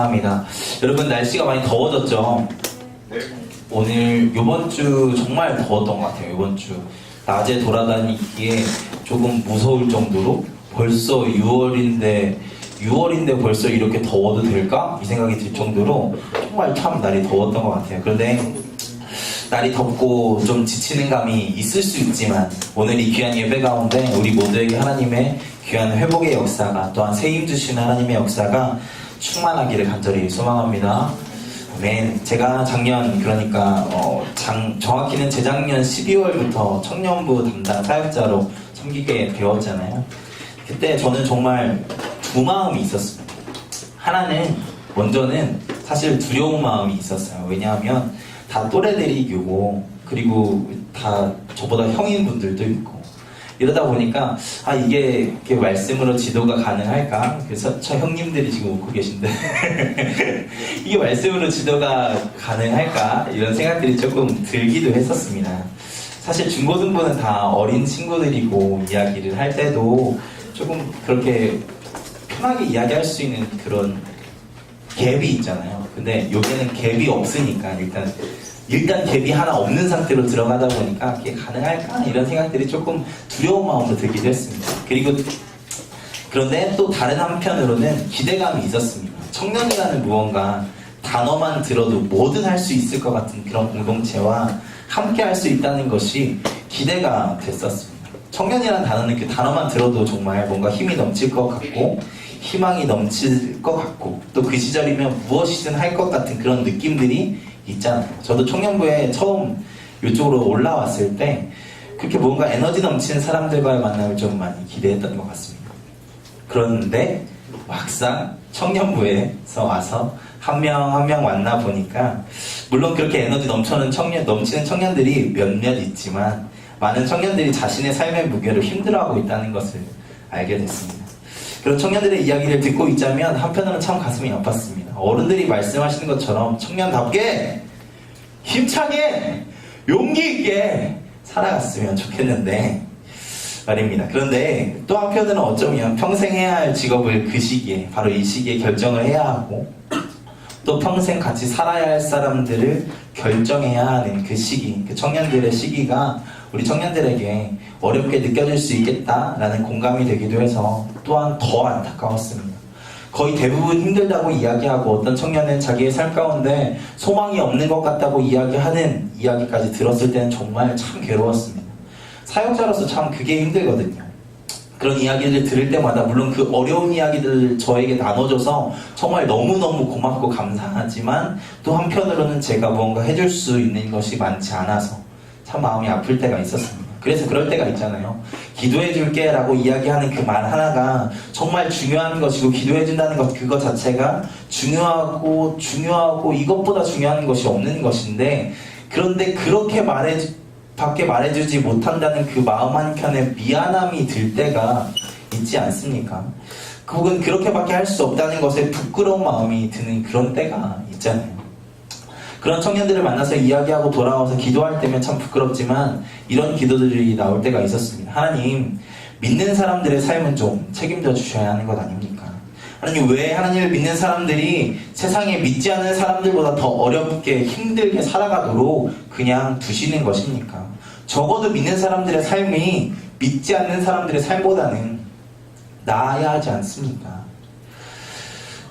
감사합니다. 여러분 날씨가 많이 더워졌죠? 네. 오늘 요번 주 정말 더웠던 것 같아요. 요번 주 낮에 돌아다니기에 조금 무서울 정도로 벌써 6월인데 벌써 이렇게 더워도 될까? 이 생각이 들 정도로 정말 참 날이 더웠던 것 같아요. 그런데 날이 덥고 좀 지치는 감이 있을 수 있지만 오늘 이 귀한 예배 가운데 우리 모두에게 하나님의 귀한 회복의 역사가 또한 새 힘 주시는 하나님의 역사가 충만하기를 간절히 소망합니다. 아멘. 제가 작년 그러니까 정확히는 재작년 12월부터 청년부 담당 사역자로 섬기게 되었잖아요. 그때 저는 정말 두 마음이 있었습니다. 하나는 먼저는 사실 두려운 마음이 있었어요. 왜냐하면 다 또래들이고 그리고 다 저보다 형인 분들도 있고 이러다 보니까 이게 이렇게 말씀으로 지도가 가능할까? 그래서 저 형님들이 지금 웃고 계신데 이게 말씀으로 지도가 가능할까? 이런 생각들이 조금 들기도 했었습니다. 사실 중고등부는 다 어린 친구들이고 이야기를 할 때도 조금 그렇게 편하게 이야기할 수 있는 그런 갭이 있잖아요. 근데 여기는 갭이 없으니까 일단 갭이 하나 없는 상태로 들어가다 보니까 그게 가능할까? 이런 생각들이 조금 두려운 마음으로 들기도 했습니다. 그런데 또 다른 한편으로는 기대감이 있었습니다. 청년이라는 무언가 단어만 들어도 뭐든 할 수 있을 것 같은 그런 공동체와 함께 할 수 있다는 것이 기대가 됐었습니다. 청년이라는 단어는 그 단어만 들어도 정말 뭔가 힘이 넘칠 것 같고 희망이 넘칠 것 같고 또 그 시절이면 무엇이든 할 것 같은 그런 느낌들이 있잖아요. 저도 청년부에 처음 이쪽으로 올라왔을 때 그렇게 뭔가 에너지 넘치는 사람들과의 만남을 좀 많이 기대했던 것 같습니다. 그런데 막상 청년부에서 와서 한 명 한 명 만나 보니까 물론 그렇게 에너지 넘치는 청년들이 몇몇 있지만 많은 청년들이 자신의 삶의 무게로 힘들어하고 있다는 것을 알게 됐습니다. 그런 청년들의 이야기를 듣고 있자면 한편으로는 참 가슴이 아팠습니다. 어른들이 말씀하시는 것처럼 청년답게 힘차게 용기 있게 살아갔으면 좋겠는데 말입니다. 그런데 또 한편으로는 어쩌면 평생 해야 할 직업을 그 시기에 바로 이 시기에 결정을 해야 하고 또 평생 같이 살아야 할 사람들을 결정해야 하는 그 시기, 그 청년들의 시기가 우리 청년들에게 어렵게 느껴질 수 있겠다라는 공감이 되기도 해서 또한 더 안타까웠습니다. 거의 대부분 힘들다고 이야기하고 어떤 청년은 자기의 삶 가운데 소망이 없는 것 같다고 이야기하는 이야기까지 들었을 때는 정말 참 괴로웠습니다. 사역자로서 참 그게 힘들거든요. 그런 이야기를 들을 때마다 물론 그 어려운 이야기들을 저에게 나눠줘서 정말 너무너무 고맙고 감사하지만 또 한편으로는 제가 무언가 해줄 수 있는 것이 많지 않아서 참 마음이 아플 때가 있었습니다. 그래서 그럴 때가 있잖아요. 기도해 줄게 라고 이야기하는 그 말 하나가 정말 중요한 것이고 기도해 준다는 것 그거 자체가 중요하고 이것보다 중요한 것이 없는 것인데 그런데 그렇게 밖에 말해주지 못한다는 그 마음 한켠에 미안함이 들 때가 있지 않습니까? 혹은 그렇게밖에 할 수 없다는 것에 부끄러운 마음이 드는 그런 때가 있잖아요. 그런 청년들을 만나서 이야기하고 돌아와서 기도할 때면 참 부끄럽지만 이런 기도들이 나올 때가 있었습니다. 하나님, 믿는 사람들의 삶은 좀 책임져 주셔야 하는 것 아닙니까? 하나님, 왜 하나님을 믿는 사람들이 세상에 믿지 않는 사람들보다 더 어렵게 힘들게 살아가도록 그냥 두시는 것입니까? 적어도 믿는 사람들의 삶이 믿지 않는 사람들의 삶보다는 나아야 하지 않습니까?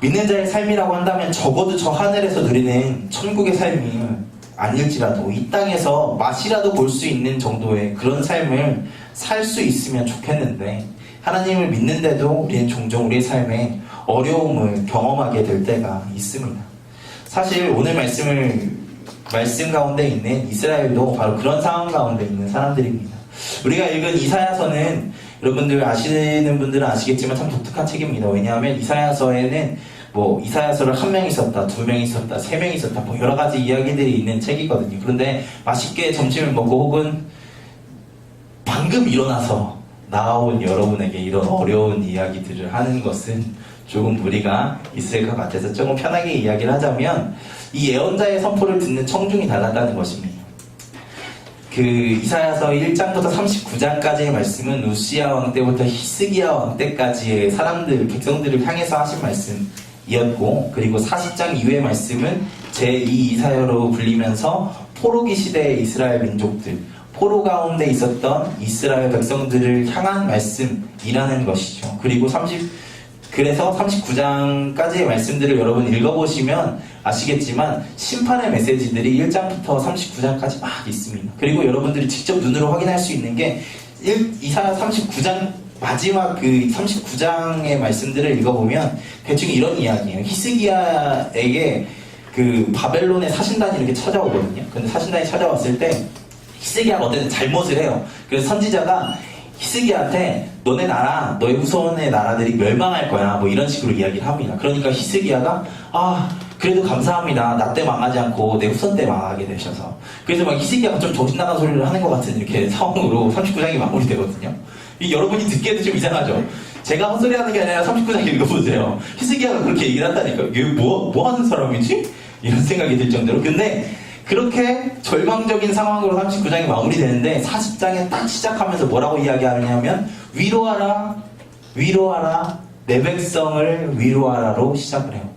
믿는 자의 삶이라고 한다면 적어도 저 하늘에서 누리는 천국의 삶이 아닐지라도 이 땅에서 맛이라도 볼 수 있는 정도의 그런 삶을 살 수 있으면 좋겠는데 하나님을 믿는데도 우리는 종종 우리의 삶에 어려움을 경험하게 될 때가 있습니다. 사실 오늘 말씀 가운데 있는 이스라엘도 바로 그런 상황 가운데 있는 사람들입니다. 우리가 읽은 이사야서는 여러분들 아시는 분들은 아시겠지만 참 독특한 책입니다. 왜냐하면 이사야서에는 이사야서를 한 명이 썼다, 두 명이 썼다, 세 명이 썼다, 여러 가지 이야기들이 있는 책이거든요. 그런데 맛있게 점심을 먹고 혹은 방금 일어나서 나온 여러분에게 이런 어려운 이야기들을 하는 것은 조금 무리가 있을 것 같아서 조금 편하게 이야기를 하자면 이 예언자의 선포를 듣는 청중이 달랐다는 것입니다. 그 이사야서 1장부터 39장까지의 말씀은 우시야 왕 때부터 히스기야 왕 때까지의 백성들을 향해서 하신 말씀 이었고, 그리고 40장 이후의 말씀은 제2 이사야로 불리면서 포로기 시대의 이스라엘 민족들, 포로 가운데 있었던 이스라엘 백성들을 향한 말씀이라는 것이죠. 그리고 그래서 39장까지의 말씀들을 여러분 읽어보시면 아시겠지만 심판의 메시지들이 1장부터 39장까지 막 있습니다. 그리고 여러분들이 직접 눈으로 확인할 수 있는 게 이사야 39장 마지막 그 39장의 말씀들을 읽어보면 대충 이런 이야기예요. 히스기야에게 그 바벨론의 사신단이 이렇게 찾아오거든요. 근데 사신단이 찾아왔을 때 히스기야가 어쨌든 잘못을 해요. 그래서 선지자가 히스기야한테 너네 나라, 너의 후손의 나라들이 멸망할 거야, 뭐 이런 식으로 이야기를 합니다. 그러니까 히스기야가 그래도 감사합니다. 나 때 망하지 않고 내 후손 때 망하게 되셔서. 그래서 막 히스기야가 좀 정신나간 소리를 하는 것 같은 이렇게 상황으로 39장이 마무리되거든요. 여러분이 듣기에도 좀 이상하죠? 제가 헛소리 하는 게 아니라 39장 읽어보세요. 히스기야가 그렇게 얘기를 한다니까. 이게 뭐 하는 사람이지? 이런 생각이 들 정도로. 근데 그렇게 절망적인 상황으로 39장이 마무리되는데 40장에 딱 시작하면서 뭐라고 이야기하냐면 위로하라, 위로하라, 내 백성을 위로하라로 시작을 해요.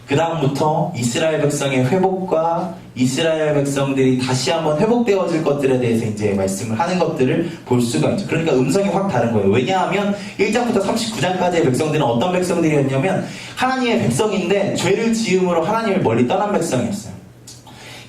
그 다음부터 이스라엘 백성의 회복과 이스라엘 백성들이 다시 한번 회복되어질 것들에 대해서 이제 말씀을 하는 것들을 볼 수가 있죠. 그러니까 음성이 확 다른 거예요. 왜냐하면 1장부터 39장까지의 백성들은 어떤 백성들이었냐면 하나님의 백성인데 죄를 지음으로 하나님을 멀리 떠난 백성이었어요.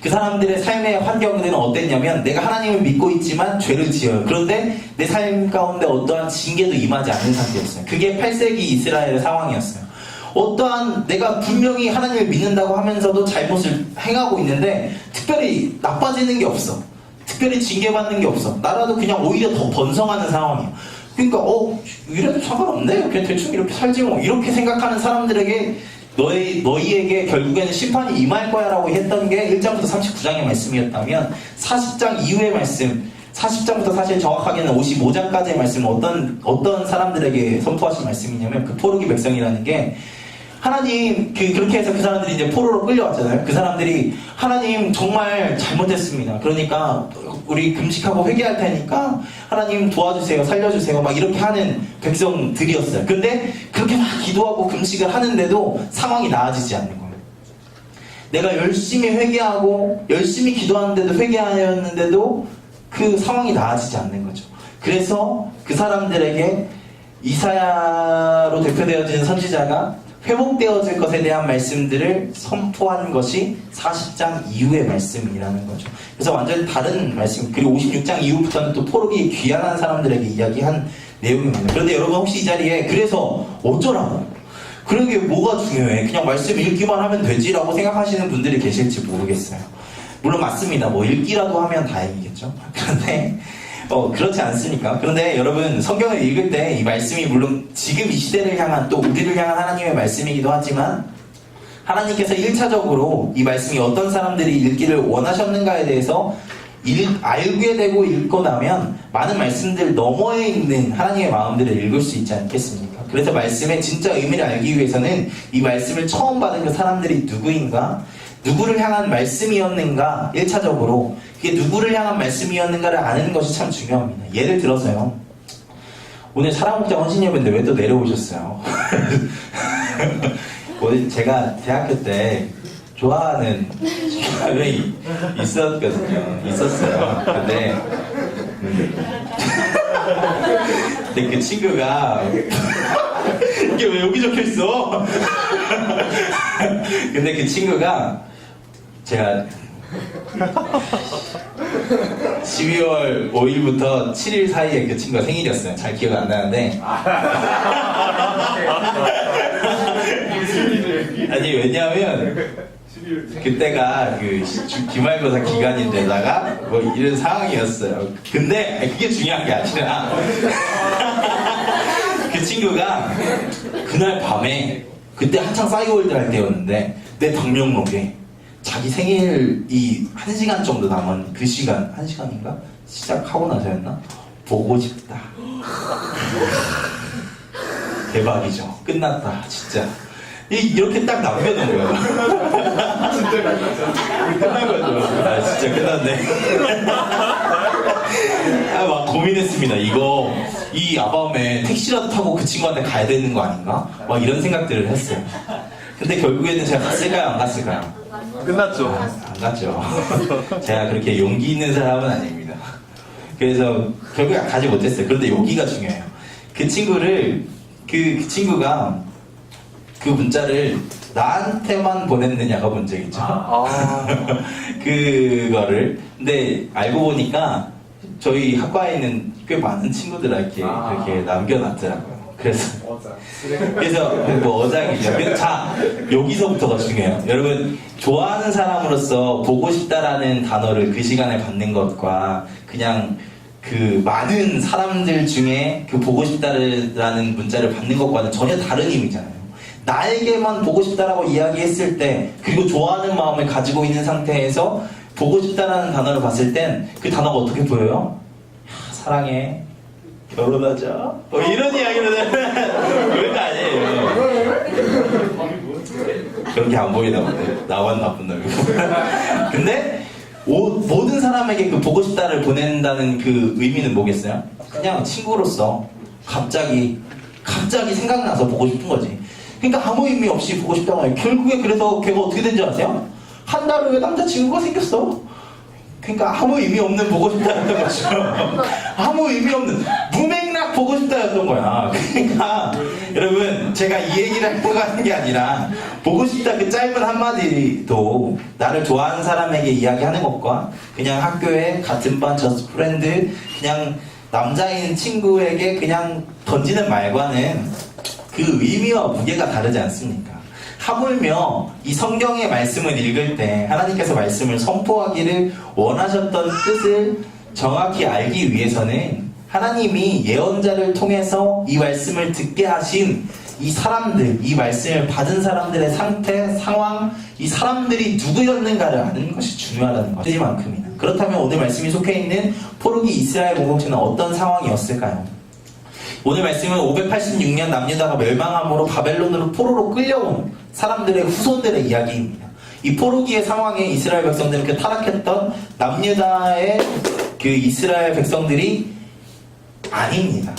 그 사람들의 삶의 환경들은 어땠냐면 내가 하나님을 믿고 있지만 죄를 지어요. 그런데 내 삶 가운데 어떠한 징계도 임하지 않는 상태였어요. 그게 8세기 이스라엘의 상황이었어요. 어떠한 내가 분명히 하나님을 믿는다고 하면서도 잘못을 행하고 있는데 특별히 나빠지는 게 없어. 특별히 징계받는 게 없어. 나라도 그냥 오히려 더 번성하는 상황이에요. 그러니까 이래도 상관없네. 그냥 대충 이렇게 살지 뭐. 이렇게 생각하는 사람들에게 너희에게 결국에는 심판이 임할 거야 라고 했던 게 1장부터 39장의 말씀이었다면 40장 이후의 말씀, 40장부터 사실 정확하게는 55장까지의 말씀은 어떤 사람들에게 선포하신 말씀이냐면 그 포로기 백성이라는 게 하나님 그렇게 해서 그 사람들이 이제 포로로 끌려왔잖아요. 그 사람들이 하나님 정말 잘못했습니다. 그러니까 우리 금식하고 회개할 테니까 하나님 도와주세요, 살려주세요 막 이렇게 하는 백성들이었어요. 근데 그렇게 막 기도하고 금식을 하는데도 상황이 나아지지 않는 거예요. 내가 열심히 회개하고 열심히 기도하는데도 회개하였는데도 그 상황이 나아지지 않는 거죠. 그래서 그 사람들에게 이사야로 대표되어지는 선지자가 회복되어질 것에 대한 말씀들을 선포한 것이 40장 이후의 말씀이라는 거죠. 그래서 완전히 다른 말씀, 그리고 56장 이후부터는 또 포로기 귀환한 사람들에게 이야기한 내용입니다. 그런데 여러분 혹시 이 자리에 그래서 어쩌라고? 그러게 뭐가 중요해? 그냥 말씀 읽기만 하면 되지라고 생각하시는 분들이 계실지 모르겠어요. 물론 맞습니다. 뭐 읽기라도 하면 다행이겠죠. 그런데 그렇지 않습니까? 그런데 여러분 성경을 읽을 때 이 말씀이 물론 지금 이 시대를 향한 또 우리를 향한 하나님의 말씀이기도 하지만 하나님께서 1차적으로 이 말씀이 어떤 사람들이 읽기를 원하셨는가에 대해서 알게 되고 읽고 나면 많은 말씀들 너머에 있는 하나님의 마음들을 읽을 수 있지 않겠습니까? 그래서 말씀의 진짜 의미를 알기 위해서는 이 말씀을 처음 받은 그 사람들이 누구인가? 누구를 향한 말씀이었는가? 1차적으로 그게 누구를 향한 말씀이었는가를 아는 것이 참 중요합니다. 예를 들어서요, 오늘 사랑목장 헌신예배인데 왜 또 내려오셨어요? 오늘 제가 대학교 때 좋아하는 사람이 있었어요. 근데 그 친구가 이게 왜 여기 적혀있어? 근데 그 친구가 제가 12월 5일부터 7일 사이에 그 친구가 생일이었어요. 잘 기억 안 나는데 아니 왜냐하면 그때가 그 기말고사 기간인데다가 뭐 이런 상황이었어요. 근데 그게 중요한 게 아니라 그 친구가 그날 밤에 그때 한창 싸이월드 할 때였는데 내 방명록에 자기 생일이 1시간 정도 남은 그 시간, 1시간인가? 시작하고 나서였나? 보고 싶다. 대박이죠. 끝났다, 진짜. 이렇게 딱 남겨놓은 거예요. 진짜 끝난 거죠. 진짜 끝났네. 막 고민했습니다. 이 아밤에 택시라도 타고 그 친구한테 가야 되는 거 아닌가? 막 이런 생각들을 했어요. 근데 결국에는 제가 갔을까요? 안 갔을까요? 끝났죠. 안 갔죠. 제가 그렇게 용기 있는 사람은 아닙니다. 그래서 결국에 가지 못했어요. 그런데 여기가 중요해요. 그 친구를, 그 친구가 그 문자를 나한테만 보냈느냐가 문제겠죠. 그거를. 근데 알고 보니까 저희 학과에 있는 꽤 많은 친구들에게 이렇게 남겨놨더라고요. 그래서 뭐 어장이죠. 자, 여기서부터가 중요해요. 여러분, 좋아하는 사람으로서 보고 싶다라는 단어를 그 시간에 받는 것과 그냥 그 많은 사람들 중에 그 보고 싶다라는 문자를 받는 것과는 전혀 다른 의미잖아요. 나에게만 보고 싶다라고 이야기했을 때, 그리고 좋아하는 마음을 가지고 있는 상태에서 보고 싶다라는 단어를 봤을 땐 그 단어가 어떻게 보여요? 사랑해, 결혼하자, 뭐 이런 이야기를 그런 거 아니에요. 그렇게 안 보이나 본데, 나만 나쁜 놈이고. 근데 모든 사람에게 그 보고 싶다를 보낸다는 그 의미는 뭐겠어요? 그냥 친구로서 갑자기 생각나서 보고 싶은 거지. 그러니까 아무 의미 없이 보고 싶다고 해요. 결국에 그래서 걔가 어떻게 된 줄 아세요? 한 달 후에 남자친구가 생겼어. 그러니까 아무 의미 없는 보고 싶다였던 거죠. 아무 의미 없는 무맥락 보고 싶다였던 거야. 그러니까 여러분, 제가 이 얘기를 하려고 하는 게 아니라 보고 싶다 그 짧은 한마디도 나를 좋아하는 사람에게 이야기하는 것과 그냥 학교에 같은 반 저스트 프렌드 그냥 남자인 친구에게 그냥 던지는 말과는 그 의미와 무게가 다르지 않습니까? 하물며 이 성경의 말씀을 읽을 때 하나님께서 말씀을 선포하기를 원하셨던 뜻을 정확히 알기 위해서는 하나님이 예언자를 통해서 이 말씀을 듣게 하신 이 사람들, 이 말씀을 받은 사람들의 상태, 상황, 이 사람들이 누구였는가를 아는 것이 중요하다는 것이만큼이나. 그렇다면 오늘 말씀이 속해 있는 포르기 이스라엘 공동체는 어떤 상황이었을까요? 오늘 말씀은 586년 남유다가 멸망함으로 바벨론으로 포로로 끌려온 사람들의 후손들의 이야기입니다. 이 포로기의 상황에 이스라엘 백성들은 그 타락했던 남유다의 그 이스라엘 백성들이 아닙니다.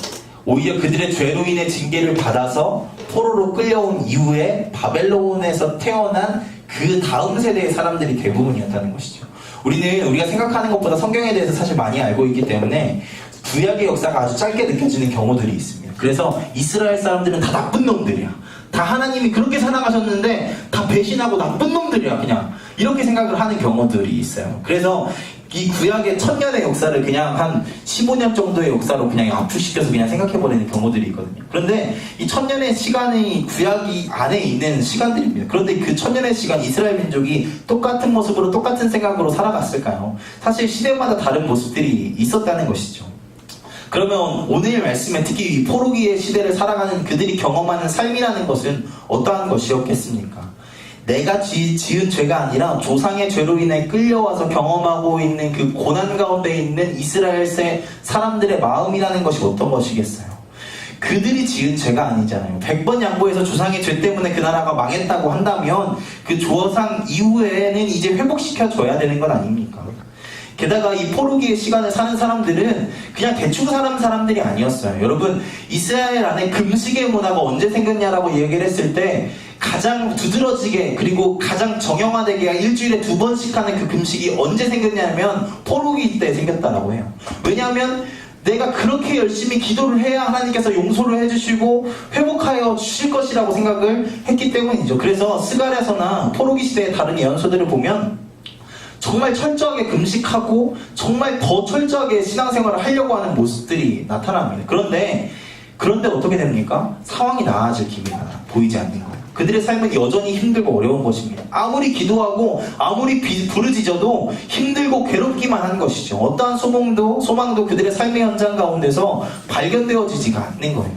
오히려 그들의 죄로 인해 징계를 받아서 포로로 끌려온 이후에 바벨론에서 태어난 그 다음 세대의 사람들이 대부분이었다는 것이죠. 우리가 생각하는 것보다 성경에 대해서 사실 많이 알고 있기 때문에 구약의 역사가 아주 짧게 느껴지는 경우들이 있습니다. 그래서 이스라엘 사람들은 다 나쁜 놈들이야. 다 하나님이 그렇게 사랑하셨는데 다 배신하고 나쁜 놈들이야. 그냥 이렇게 생각을 하는 경우들이 있어요. 그래서 이 구약의 1000년의 역사를 그냥 한 15년 정도의 역사로 그냥 압축시켜서 그냥 생각해버리는 경우들이 있거든요. 그런데 이 1000년의 시간이 구약이 안에 있는 시간들입니다. 그런데 그 1000년의 시간 이스라엘 민족이 똑같은 모습으로 똑같은 생각으로 살아갔을까요? 사실 시대마다 다른 모습들이 있었다는 것이죠. 그러면 오늘 말씀에 특히 이 포로기의 시대를 살아가는 그들이 경험하는 삶이라는 것은 어떠한 것이었겠습니까? 내가 지은 죄가 아니라 조상의 죄로 인해 끌려와서 경험하고 있는 그 고난 가운데 있는 이스라엘 사람들의 마음이라는 것이 어떤 것이겠어요? 그들이 지은 죄가 아니잖아요. 100번 양보해서 조상의 죄 때문에 그 나라가 망했다고 한다면 그 조상 이후에는 이제 회복시켜줘야 되는 건 아닙니까? 게다가 이 포로기의 시간을 사는 사람들은 그냥 대충 사는 사람들이 아니었어요. 여러분, 이스라엘 안에 금식의 문화가 언제 생겼냐라고 얘기를 했을 때 가장 두드러지게 그리고 가장 정형화되게 일주일에 2번씩 하는 그 금식이 언제 생겼냐면 포로기 때 생겼다라고 해요. 왜냐하면 내가 그렇게 열심히 기도를 해야 하나님께서 용서를 해주시고 회복하여 주실 것이라고 생각을 했기 때문이죠. 그래서 스가랴서나 포로기 시대의 다른 예언서들을 보면 정말 철저하게 금식하고 정말 더 철저하게 신앙생활을 하려고 하는 모습들이 나타납니다. 그런데 어떻게 됩니까? 상황이 나아질 기미가 보이지 않는 거예요. 그들의 삶은 여전히 힘들고 어려운 것입니다. 아무리 기도하고 아무리 부르짖어도 힘들고 괴롭기만 한 것이죠. 어떠한 소망도 그들의 삶의 현장 가운데서 발견되어지지가 않는 거예요.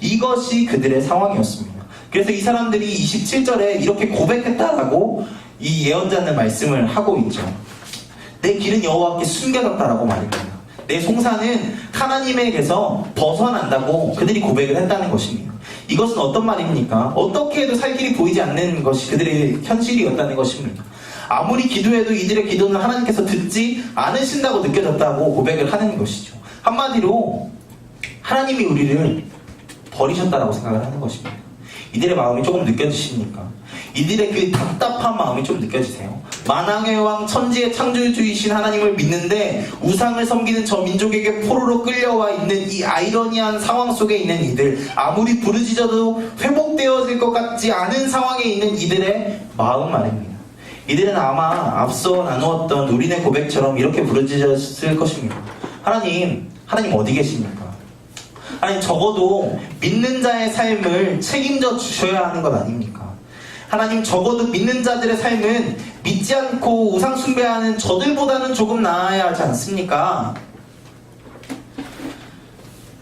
이것이 그들의 상황이었습니다. 그래서 이 사람들이 27절에 이렇게 고백했다라고 이 예언자는 말씀을 하고 있죠. 내 길은 여호와께 숨겨졌다라고 말입니다. 내 송사는 하나님에게서 벗어난다고 그들이 고백을 했다는 것입니다. 이것은 어떤 말입니까? 어떻게 해도 살 길이 보이지 않는 것이 그들의 현실이었다는 것입니다. 아무리 기도해도 이들의 기도는 하나님께서 듣지 않으신다고 느껴졌다고 고백을 하는 것이죠. 한마디로 하나님이 우리를 버리셨다라고 생각을 하는 것입니다. 이들의 마음이 조금 느껴지십니까? 이들의 그 답답한 마음이 좀 느껴지세요? 만왕의 왕 천지의 창조주이신 하나님을 믿는데 우상을 섬기는 저 민족에게 포로로 끌려와 있는 이 아이러니한 상황 속에 있는 이들, 아무리 부르짖어도 회복되어질 것 같지 않은 상황에 있는 이들의 마음 말입니다. 이들은 아마 앞서 나누었던 우리네 고백처럼 이렇게 부르짖었을 것입니다. 하나님 어디 계십니까? 하나님, 적어도 믿는 자의 삶을 책임져 주셔야 하는 것 아닙니까? 하나님, 적어도 믿는 자들의 삶은 믿지 않고 우상 숭배하는 저들보다는 조금 나아야 하지 않습니까?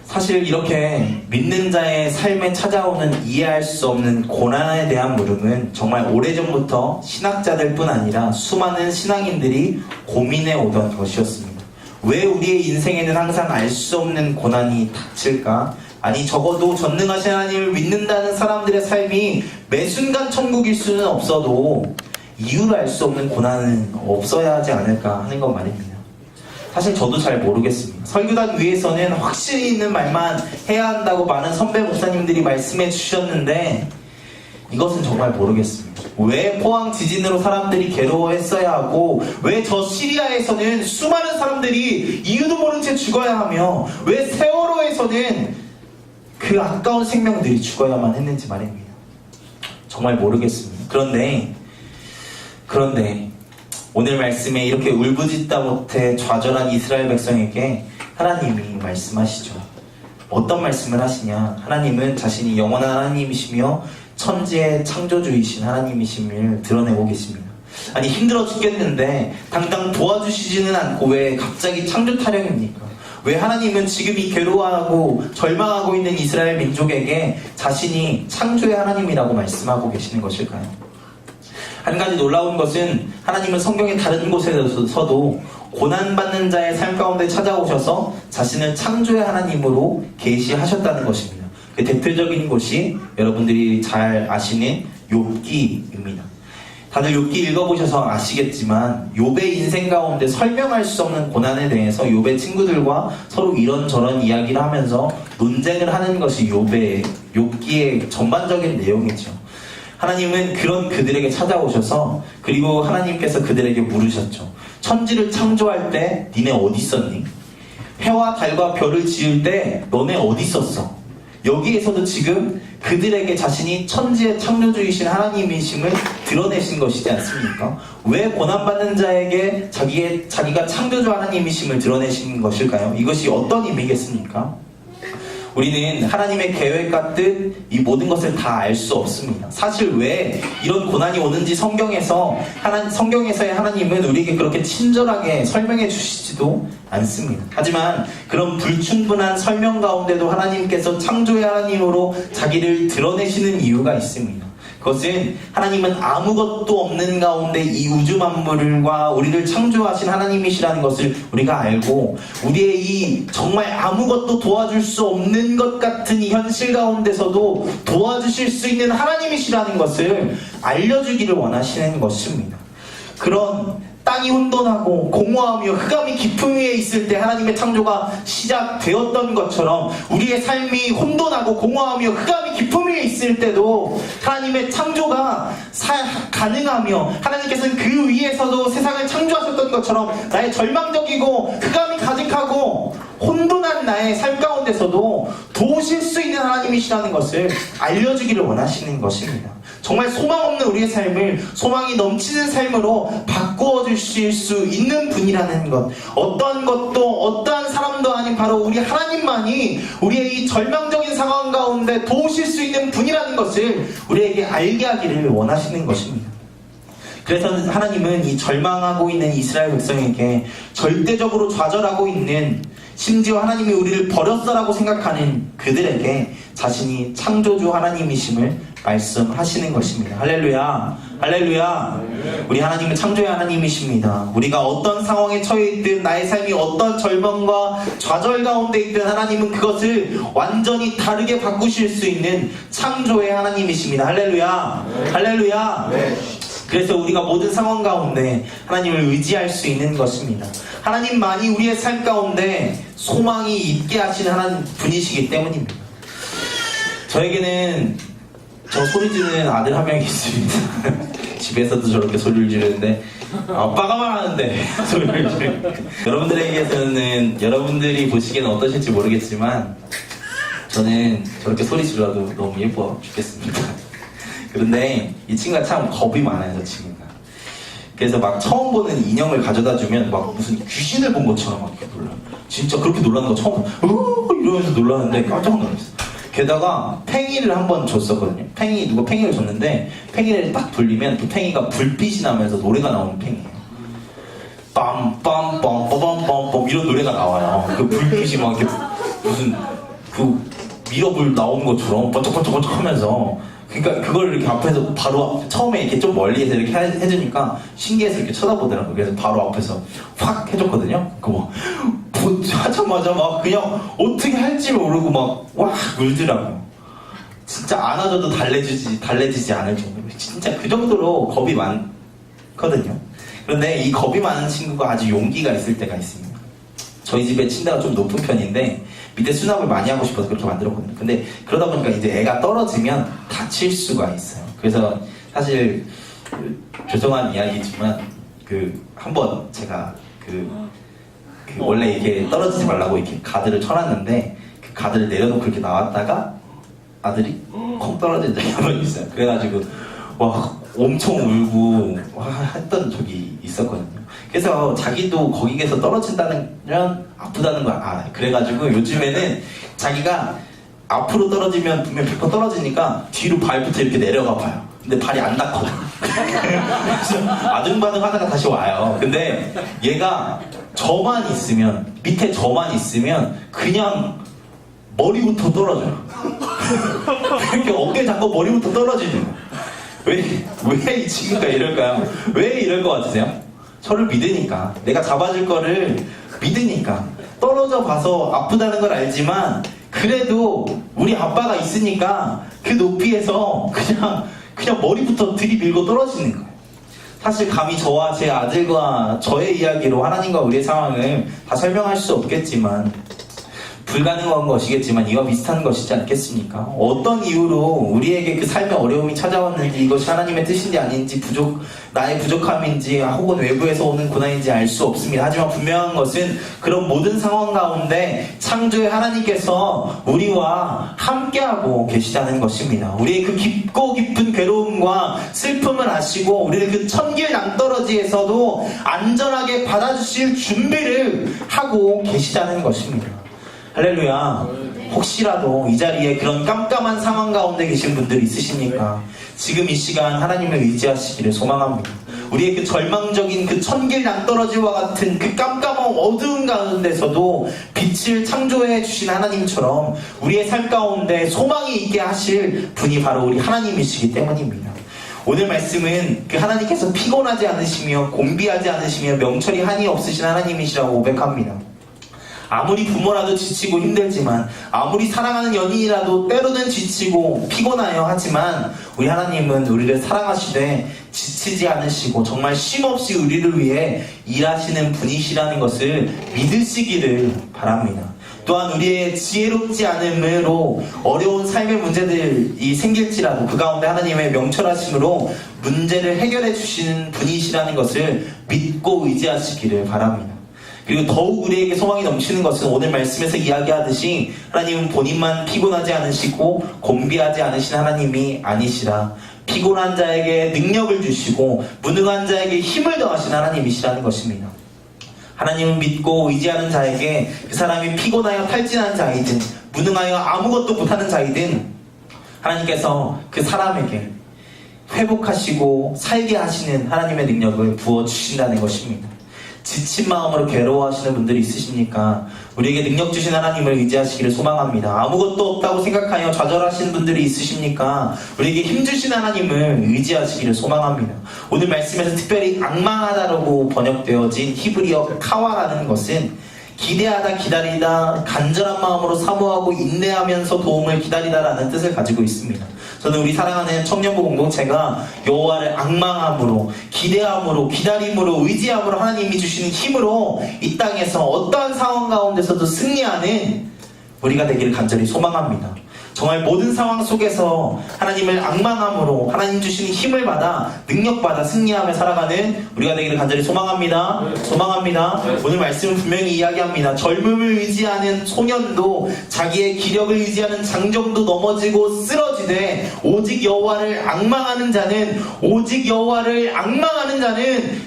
사실 이렇게 믿는 자의 삶에 찾아오는 이해할 수 없는 고난에 대한 물음은 정말 오래전부터 신학자들 뿐 아니라 수많은 신앙인들이 고민해 오던 것이었습니다. 왜 우리의 인생에는 항상 알 수 없는 고난이 닥칠까? 아니, 적어도 전능하신 하나님을 믿는다는 사람들의 삶이 매 순간 천국일 수는 없어도 이유를 알 수 없는 고난은 없어야 하지 않을까 하는 것 말입니다. 사실 저도 잘 모르겠습니다. 설교단 위에서는 확실히 있는 말만 해야 한다고 많은 선배 목사님들이 말씀해 주셨는데 이것은 정말 모르겠습니다. 왜 포항 지진으로 사람들이 괴로워했어야 하고, 왜 저 시리아에서는 수많은 사람들이 이유도 모른 채 죽어야 하며, 왜 세월호에서는 그 아까운 생명들이 죽어야만 했는지 말입니다. 정말 모르겠습니다. 그런데 오늘 말씀에 이렇게 울부짖다 못해 좌절한 이스라엘 백성에게 하나님이 말씀하시죠. 어떤 말씀을 하시냐? 하나님은 자신이 영원한 하나님이시며 천지의 창조주이신 하나님이심을 드러내고 계십니다. 아니, 힘들어 죽겠는데 당장 도와주시지는 않고 왜 갑자기 창조 타령입니까? 왜 하나님은 지금 이 괴로워하고 절망하고 있는 이스라엘 민족에게 자신이 창조의 하나님이라고 말씀하고 계시는 것일까요? 한 가지 놀라운 것은 하나님은 성경의 다른 곳에서도 고난받는 자의 삶 가운데 찾아오셔서 자신을 창조의 하나님으로 계시하셨다는 것입니다. 그 대표적인 곳이 여러분들이 잘 아시는 욥기입니다. 다들 욥기 읽어보셔서 아시겠지만 욥의 인생 가운데 설명할 수 없는 고난에 대해서 욥의 친구들과 서로 이런저런 이야기를 하면서 논쟁을 하는 것이 욥기의 전반적인 내용이죠. 하나님은 그런 그들에게 찾아오셔서, 그리고 하나님께서 그들에게 물으셨죠. 천지를 창조할 때 니네 어디 있었니? 해와 달과 별을 지을 때 너네 어디 있었어? 여기에서도 지금 그들에게 자신이 천지의 창조주이신 하나님이심을 드러내신 것이지 않습니까? 왜 고난받는 자에게 자기가 창조주 하나님이심을 드러내신 것일까요? 이것이 어떤 의미겠습니까? 우리는 하나님의 계획과 뜻, 이 모든 것을 다 알 수 없습니다. 사실 왜 이런 고난이 오는지 성경에서의 하나님은 우리에게 그렇게 친절하게 설명해 주시지도 않습니다. 하지만 그런 불충분한 설명 가운데도 하나님께서 창조의 하나님으로 자기를 드러내시는 이유가 있습니다. 그것은 하나님은 아무것도 없는 가운데 이 우주 만물과 우리를 창조하신 하나님이시라는 것을 우리가 알고, 우리의 이 정말 아무것도 도와줄 수 없는 것 같은 이 현실 가운데서도 도와주실 수 있는 하나님이시라는 것을 알려주기를 원하시는 것입니다. 그런 땅이 혼돈하고 공허하며 흑암이 깊음 위에 있을 때 하나님의 창조가 시작되었던 것처럼, 우리의 삶이 혼돈하고 공허하며 흑암이 깊음 위에 있을 때도 하나님의 창조가 가능하며, 하나님께서는 그 위에서도 세상을 창조하셨던 것처럼 나의 절망적이고 흑암이 가득하고 혼돈한 나의 삶 가운데서도 도우실 수 있는 하나님이시라는 것을 알려주기를 원하시는 것입니다. 정말 소망 없는 우리의 삶을 소망이 넘치는 삶으로 바꾸어 주실 수 있는 분이라는 것, 어떤 것도 어떠한 사람도 아닌 바로 우리 하나님만이 우리의 이 절망적인 상황 가운데 도우실 수 있는 분이라는 것을 우리에게 알게 하기를 원하시는 것입니다. 그래서 하나님은 이 절망하고 있는 이스라엘 백성에게, 절대적으로 좌절하고 있는, 심지어 하나님이 우리를 버렸어라고 생각하는 그들에게 자신이 창조주 하나님이심을 말씀하시는 것입니다. 할렐루야, 할렐루야. 우리 하나님은 창조의 하나님이십니다. 우리가 어떤 상황에 처해 있든, 나의 삶이 어떤 절망과 좌절 가운데 있든, 하나님은 그것을 완전히 다르게 바꾸실 수 있는 창조의 하나님이십니다. 할렐루야, 할렐루야. 그래서 우리가 모든 상황 가운데 하나님을 의지할 수 있는 것입니다. 하나님만이 우리의 삶 가운데 소망이 있게 하시는 하나님 분이시기 때문입니다. 저에게는 저 소리 지르는 아들 한 명이 있습니다. 집에서도 저렇게 소리를 지르는데 아빠가 말하는데 소리를 지르니까 여러분들에게서는 여러분들이 보시기에는 어떠실지 모르겠지만 저는 저렇게 소리 질러도 너무 예뻐 죽겠습니다. 그런데 이 친구가 참 겁이 많아요. 저 친구가. 그래서 막 처음 보는 인형을 가져다 주면 막 무슨 귀신을 본 것처럼 막 이렇게 놀라요. 진짜 그렇게 놀라는 거 처음 이러면서 놀라는데 깜짝 놀랐어요. 게다가 팽이를 한번 줬었거든요. 누가 팽이를 줬는데 팽이를 딱 돌리면 그 팽이가 불빛이 나면서 노래가 나오는 팽이에요. 빰빰빰빰빰빰빰 이런 노래가 나와요. 그 불빛이 막 이렇게 무슨 그 미러불 나오는 것처럼 번쩍번쩍번쩍 하면서, 그러니까 그걸 이렇게 앞에서 바로 처음에 이렇게 좀 멀리에서 이렇게 해주니까 신기해서 이렇게 쳐다보더라고요. 그래서 바로 앞에서 확 해줬거든요. 그거 하자마자 막 그냥 어떻게 할지 모르고 막 와 울더라고요. 진짜 안아줘도 달래지지 않을 정도로 진짜 그 정도로 겁이 많거든요. 그런데 이 겁이 많은 친구가 아주 용기가 있을 때가 있습니다. 저희 집에 침대가 좀 높은 편인데 밑에 수납을 많이 하고 싶어서 그렇게 만들었거든요. 근데 그러다 보니까 이제 애가 떨어지면 다칠 수가 있어요. 그래서 사실 죄송한 이야기지만 한번 제가 원래 이렇게 떨어지지 말라고 이렇게 가드를 쳐놨는데 그 가드를 내려놓고 이렇게 나왔다가 아들이 콩 떨어진 적이 한 번 있어요. 그래가지고 와 엄청 울고 했던 적이 있었거든요. 그래서 자기도 거기에서 떨어진다면 아프다는 걸 알아요. 그래가지고 요즘에는 자기가 앞으로 떨어지면 분명 100% 떨어지니까 뒤로 발부터 이렇게 내려가 봐요. 근데 발이 안 닿거든. 그래서 아등바등 하다가 다시 와요. 근데 얘가 저만 있으면, 밑에 저만 있으면 그냥 머리부터 떨어져요. 이렇게 어깨 잡고 머리부터 떨어지는 거예요. 왜 이 친구가 이럴까요? 왜 이럴 것 같으세요? 저를 믿으니까, 내가 잡아줄 거를 믿으니까. 떨어져 봐서 아프다는 걸 알지만 그래도 우리 아빠가 있으니까 그 높이에서 그냥 머리부터 들이밀고 떨어지는 거예요. 사실 감히 저와 제 아들과 저의 이야기로 하나님과 우리의 상황을 다 설명할 수 없겠지만, 불가능한 것이겠지만 이와 비슷한 것이지 않겠습니까? 어떤 이유로 우리에게 그 삶의 어려움이 찾아왔는지, 이것이 하나님의 뜻인지 아닌지, 나의 부족함인지 혹은 외부에서 오는 고난인지 알 수 없습니다. 하지만 분명한 것은 그런 모든 상황 가운데 창조의 하나님께서 우리와 함께하고 계시다는 것입니다. 우리의 그 깊고 깊은 괴로움과 슬픔을 아시고 우리를 그 천길 낭떠러지에서도 안전하게 받아주실 준비를 하고 계시다는 것입니다. 할렐루야. 혹시라도 이 자리에 그런 깜깜한 상황 가운데 계신 분들이 있으십니까? 지금 이 시간 하나님을 의지하시기를 소망합니다. 우리의 그 절망적인 그 천길 낭떠러지와 같은 그 깜깜한 어두운 가운데서도 빛을 창조해 주신 하나님처럼 우리의 삶 가운데 소망이 있게 하실 분이 바로 우리 하나님이시기 때문입니다. 오늘 말씀은 그 하나님께서 피곤하지 않으시며 곤비하지 않으시며 명철이 한이 없으신 하나님이시라고 고백합니다. 아무리 부모라도 지치고 힘들지만, 아무리 사랑하는 연인이라도 때로는 지치고 피곤하여 하지만 우리 하나님은 우리를 사랑하시되 지치지 않으시고 정말 쉼없이 우리를 위해 일하시는 분이시라는 것을 믿으시기를 바랍니다. 또한 우리의 지혜롭지 않음으로 어려운 삶의 문제들이 생길지라도 그 가운데 하나님의 명철하심으로 문제를 해결해 주시는 분이시라는 것을 믿고 의지하시기를 바랍니다. 그리고 더욱 우리에게 소망이 넘치는 것은 오늘 말씀에서 이야기하듯이 하나님은 본인만 피곤하지 않으시고 곤비하지 않으신 하나님이 아니시라, 피곤한 자에게 능력을 주시고 무능한 자에게 힘을 더하신 하나님이시라는 것입니다. 하나님은 믿고 의지하는 자에게, 그 사람이 피곤하여 탈진한 자이든 무능하여 아무것도 못하는 자이든 하나님께서 그 사람에게 회복하시고 살게 하시는 하나님의 능력을 부어주신다는 것입니다. 지친 마음으로 괴로워하시는 분들이 있으십니까? 우리에게 능력 주신 하나님을 의지하시기를 소망합니다. 아무것도 없다고 생각하여 좌절하시는 분들이 있으십니까? 우리에게 힘 주신 하나님을 의지하시기를 소망합니다. 오늘 말씀에서 특별히 악망하다라고 번역되어진 히브리어 카와라는 것은 기대하다, 기다리다, 간절한 마음으로 사모하고 인내하면서 도움을 기다리다라는 뜻을 가지고 있습니다. 저는 우리 사랑하는 청년부 공동체가 여호와를 앙망함으로, 기대함으로, 기다림으로, 의지함으로 하나님이 주시는 힘으로 이 땅에서 어떠한 상황 가운데서도 승리하는 우리가 되기를 간절히 소망합니다. 정말 모든 상황 속에서 하나님을 앙망함으로 하나님 주시는 힘을 받아 능력받아 승리하며 살아가는 우리가 되기를 간절히 소망합니다. 소망합니다. 오늘 말씀은 분명히 이야기합니다. 젊음을 의지하는 소년도 자기의 기력을 의지하는 장정도 넘어지고 쓰러지되 오직 여호와를 앙망하는 자는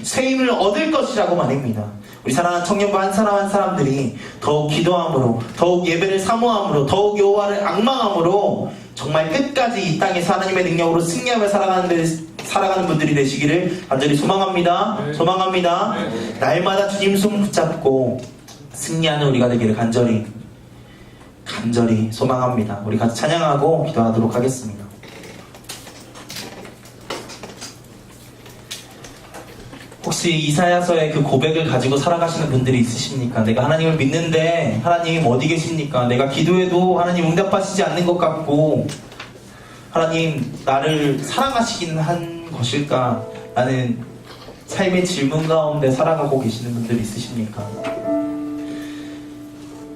새 힘을 얻을 것이라고 말입니다. 우리 사랑하는 청년부 한 사람 한 사람들이 더욱 기도함으로, 더욱 예배를 사모함으로, 더욱 여호와를 앙망함으로 정말 끝까지 이 땅에서 하나님의 능력으로 승리하며 살아가는 분들이 되시기를 간절히 소망합니다. 소망합니다. 날마다 주님 손 붙잡고 승리하는 우리가 되기를 간절히 소망합니다. 우리 같이 찬양하고 기도하도록 하겠습니다. 혹시 이사야서의 그 고백을 가지고 살아가시는 분들이 있으십니까? 내가 하나님을 믿는데 하나님 어디 계십니까? 내가 기도해도 하나님 응답하시지 않는 것 같고 하나님 나를 사랑하시긴 한 것일까? 라는 삶의 질문 가운데 살아가고 계시는 분들이 있으십니까?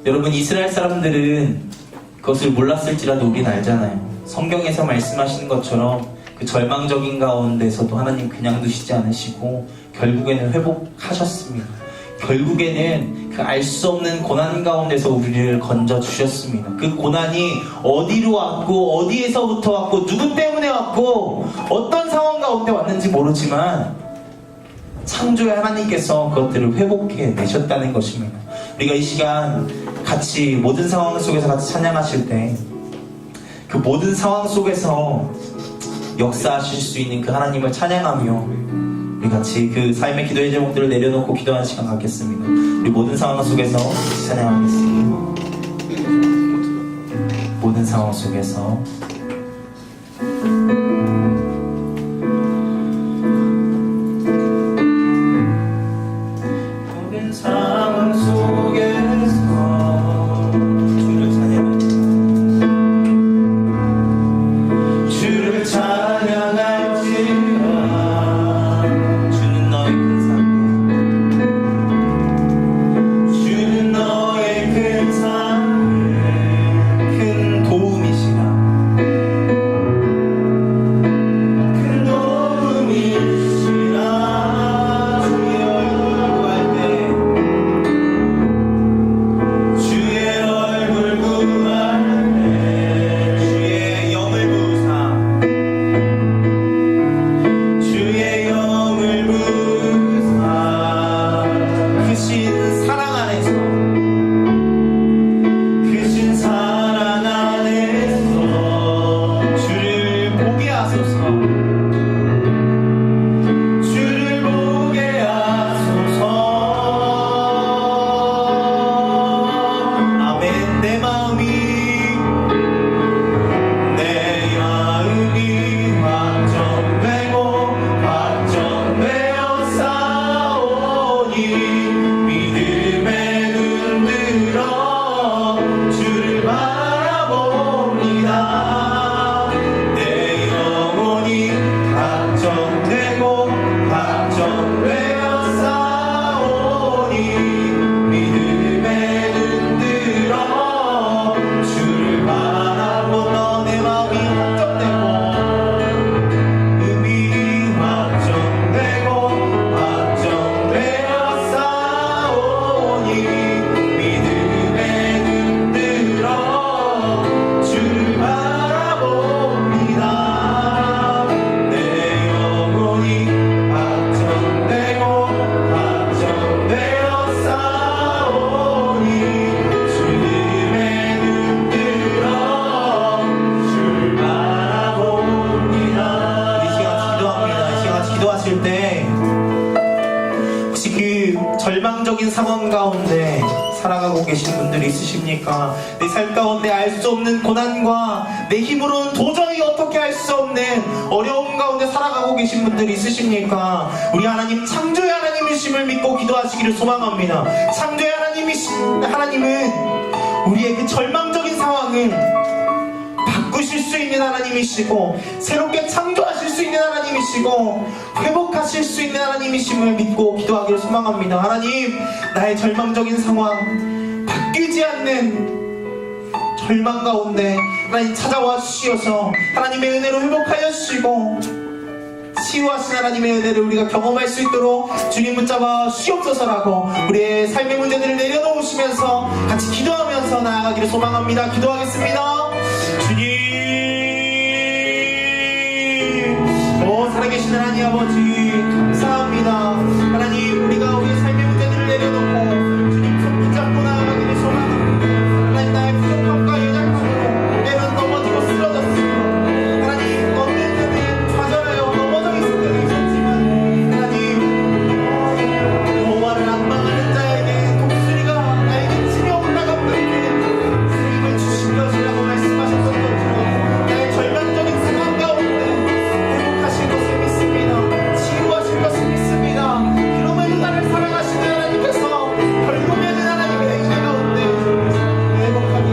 여러분, 이스라엘 사람들은 그것을 몰랐을지라도 우린 알잖아요. 성경에서 말씀하시는 것처럼 그 절망적인 가운데서도 하나님 그냥 두시지 않으시고 결국에는 회복하셨습니다. 결국에는 그 알 수 없는 고난 가운데서 우리를 건져주셨습니다. 그 고난이 어디로 왔고 어디에서부터 왔고 누구 때문에 왔고 어떤 상황 가운데 왔는지 모르지만 창조의 하나님께서 그것들을 회복해 내셨다는 것입니다. 우리가 이 시간 같이 모든 상황 속에서 같이 찬양하실 때 그 모든 상황 속에서 역사하실 수 있는 그 하나님을 찬양하며 우리 같이 그 삶의 기도의 제목들을 내려놓고 기도하는 시간 갖겠습니다. 우리 모든 상황 속에서 찬양하겠습니다. 모든 상황 속에서 모든 상황 속에서 주를 찬양합니다. 주를 찬양할지라 절망적인 상황 가운데 살아가고 계신 분들이 있으십니까? 내 삶 가운데 알 수 없는 고난과 내 힘으로는 도저히 어떻게 할 수 없는 어려움 가운데 살아가고 계신 분들이 있으십니까? 우리 하나님, 창조의 하나님이심을 믿고 기도하시기를 소망합니다. 창조의 하나님은 우리의 그 절망적인 상황을 바꾸실 수 있는 하나님이시고 새롭게 창조하실 수 있는 하나님이시고 회복하실 수 있는 하나님이심을 믿고 기도하기를 소망합니다. 하나님, 나의 절망적인 상황, 바뀌지 않는 절망 가운데 하나님 찾아와 주시어서 하나님의 은혜로 회복하여 주시고 치유하신 하나님의 은혜를 우리가 경험할 수 있도록 주님 붙잡아 주시옵소서라고 우리의 삶의 문제들을 내려놓으시면서 같이 기도하면서 나아가기를 소망합니다. 기도하겠습니다. 주님, 살아계신 하나님 아버지 감사합니다. 하나님, 우리가 우리의 삶의 문제들을 내려놓고 주님 손 붙잡고 나아가기를 소망합니다. 하나님, 나의 부족함과 연약함으로 때론 넘어지고 쓰러졌으며 하나님, 어떤 때는 좌절하여 넘어져 있을 때도 있었지만 하나님, 여호와를 악망하는 자에게 독수리가 나에게 치며 올라가는 수익을 주신 것이라고 말씀하셨던 것처럼 나의 절망적인 상황 가운데 회복하실 것을 믿습니다. 치유하실 것을 믿습니다. 그럼에도 나를 사랑하시는 하나님께서 결국에는 하나님의 은혜 가운데 회복하게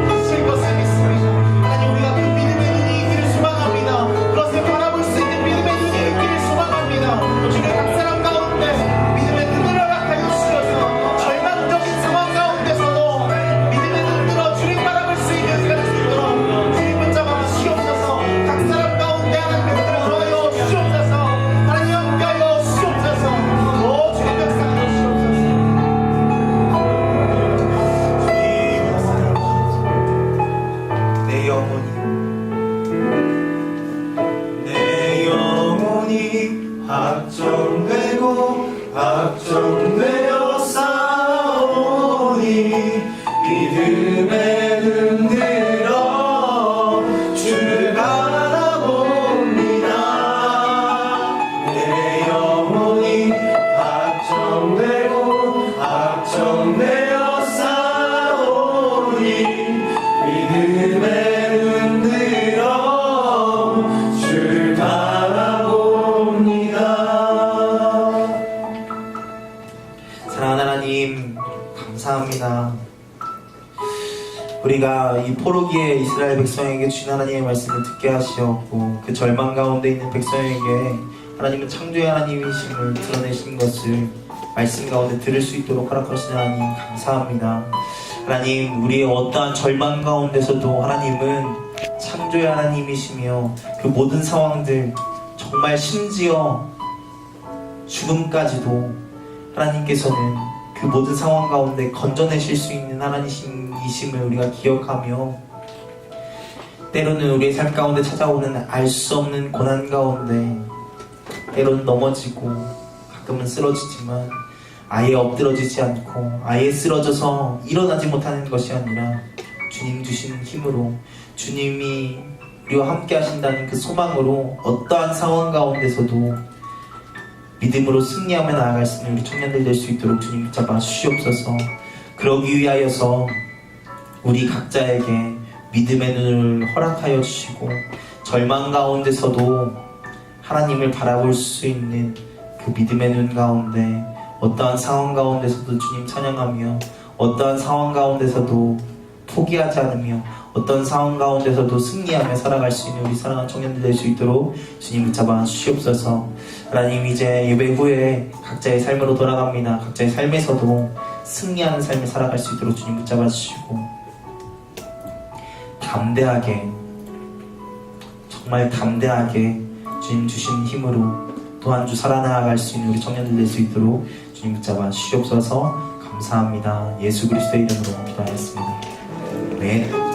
하실 것을 믿습니다. 하나님, 우리가 그 믿음의 눈이 있기를 소망합니다. 그것을 바라볼 수 있는 믿음의 눈이 있기를 소망합니다. 주님, 각 사람 가운데 믿음의 눈을 허락하여 주셔서 절망적인 상황 가운데서도 믿음의 눈으로 주님 바라볼 수 있는 시간이 있도록 주님 붙잡아 주시옵소서. 각 사람 가운데 하나님의 눈을 허여 주시옵소서. 하나님 함께하여 주시옵소서. 주님 역사하여 주시옵소서. 주님 역사하여 주시옵소서. 내 영혼이 확정되고 확정되어 싸우니 믿음에 눈들어 주를 바라봅니다. 내 영혼이 확정되고 확정되어 싸우니 믿음에 눈들어 주를 바라봅니다. 사랑하는 하나님, 감사합니다. 우리가 이 포로기에 이스라엘 백성에게 주신 하나님의 말씀을 듣게 하시었고 그 절망 가운데 있는 백성에게 하나님은 창조의 하나님이심을 드러내신 것을 말씀 가운데 들을 수 있도록 허락하신 하나님 감사합니다. 하나님, 우리의 어떠한 절망 가운데서도 하나님은 창조의 하나님이시며 그 모든 상황들, 정말 심지어 죽음까지도 하나님께서는 그 모든 상황 가운데 건져내실 수 있는 하나님이심을 우리가 기억하며 때로는 우리의 삶 가운데 찾아오는 알 수 없는 고난 가운데 때로는 넘어지고 가끔은 쓰러지지만 아예 엎드러지지 않고 아예 쓰러져서 일어나지 못하는 것이 아니라 주님 주시는 힘으로 주님이 우리와 함께 하신다는 그 소망으로 어떠한 상황 가운데서도 믿음으로 승리하며 나아갈 수 있는 우리 청년들 될 수 있도록 주님 붙잡아 주시옵소서. 그러기 위하여서 우리 각자에게 믿음의 눈을 허락하여 주시고 절망 가운데서도 하나님을 바라볼 수 있는 그 믿음의 눈 가운데 어떠한 상황 가운데서도 주님 찬양하며 어떠한 상황 가운데서도 포기하지 않으며 어떤 상황 가운데서도 승리하며 살아갈 수 있는 우리 사랑하는 청년들 될 수 있도록 주님 붙잡아 주시옵소서. 하나님, 이제 예배 후에 각자의 삶으로 돌아갑니다. 각자의 삶에서도 승리하는 삶을 살아갈 수 있도록 주님 붙잡아 주시고 담대하게, 정말 담대하게 주님 주신 힘으로 또 한 주 살아나갈 수 있는 우리 청년들 될 수 있도록 주님 붙잡아 주시옵소서. 감사합니다. 예수 그리스도의 이름으로 기도하였습니다. 네.